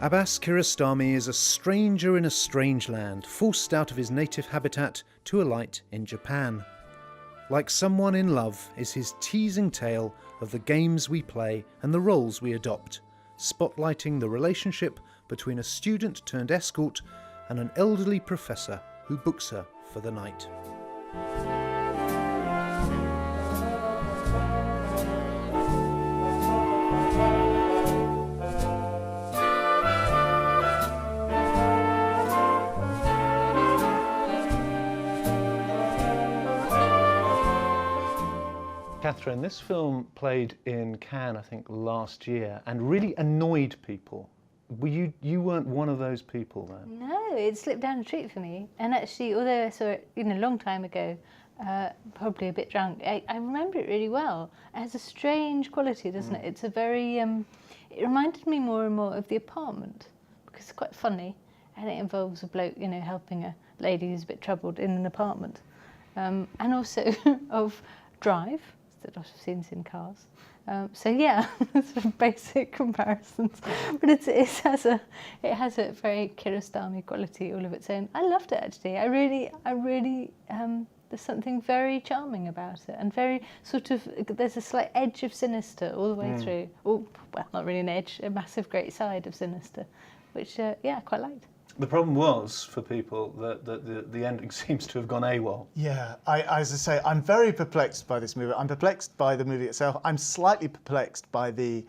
Abbas Kiarostami is a stranger in a strange land, forced out of his native habitat to alight in Japan. Like someone in love is his teasing tale of the games we play and the roles we adopt, spotlighting the relationship between a student turned escort and an elderly professor who books her for the night. Catherine, this film played in Cannes, I think, last year, and really annoyed people. You weren't one of those people then? No, it slipped down a treat for me. And actually, although I saw it a long time ago, probably a bit drunk, I remember it really well. It has a strange quality, doesn't it? It's a very, it reminded me more and more of The Apartment, because it's quite funny, and it involves a bloke, helping a lady who's a bit troubled in an apartment. And also of Drive. A lot of scenes in cars. So yeah, sort of basic comparisons, but it has a very Kiarostami quality all of its own. I loved it actually. I really there's something very charming about it, and very sort of, there's a slight edge of sinister all the way through. Well, not really an edge, a massive great side of sinister, which I quite liked. The problem was, for people, that the ending seems to have gone AWOL. Yeah, as I say, I'm very perplexed by this movie. I'm perplexed by the movie itself. I'm slightly perplexed by the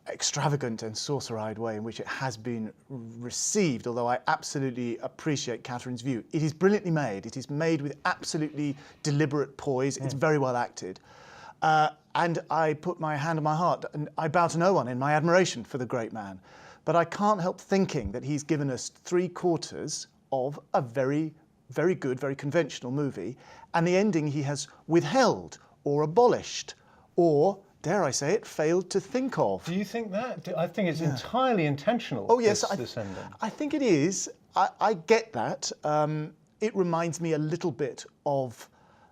extravagant and saucer-eyed way in which it has been received, although I absolutely appreciate Catherine's view. It is brilliantly made. It is made with absolutely deliberate poise. It's very well acted. And I put my hand on my heart, and I bow to no one in my admiration for the great man. But I can't help thinking that he's given us 3/4 of a very, very good, very conventional movie, and the ending he has withheld or abolished or, dare I say it, failed to think of. Do you think that? I think it's entirely intentional. Oh yes, this ending. I think it is. I get that. It reminds me a little bit of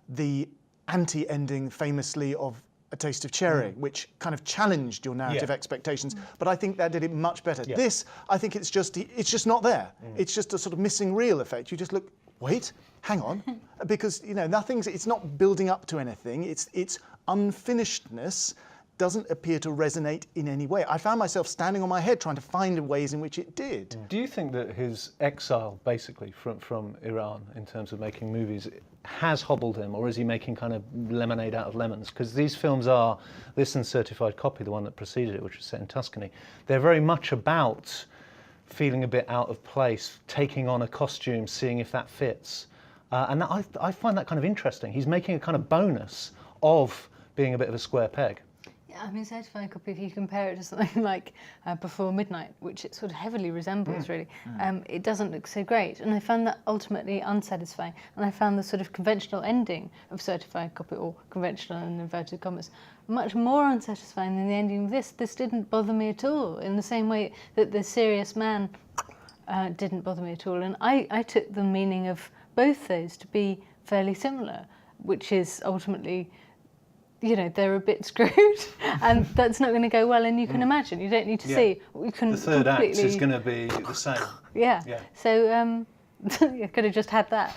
the anti-ending, famously, of A Taste of Cherry, which kind of challenged your narrative expectations, but I think that did it much better. This, I think it's just not there. It's just a sort of missing reel effect. You just look, wait, hang on, because it's not building up to anything. Its unfinishedness doesn't appear to resonate in any way. I found myself standing on my head trying to find ways in which it did. Do you think that his exile, basically, from Iran, in terms of making movies, has hobbled him, or is he making kind of lemonade out of lemons? Because these films are, this and Certified Copy, the one that preceded it, which was set in Tuscany, they're very much about feeling a bit out of place, taking on a costume, seeing if that fits. And I find that kind of interesting. He's making a kind of bonus of being a bit of a square peg. Yeah, I mean, Certified Copy, if you compare it to something like Before Midnight, which it sort of heavily resembles, really, it doesn't look so great. And I found that ultimately unsatisfying. And I found the sort of conventional ending of Certified Copy, or conventional in inverted commas, much more unsatisfying than the ending of this. This didn't bother me at all, in the same way that The Serious Man didn't bother me at all. And I took the meaning of both those to be fairly similar, which is ultimately, they're a bit screwed, and that's not going to go well. And you can imagine, you don't need to see. We can the third act is going to be the same. Yeah. So you could have just had that.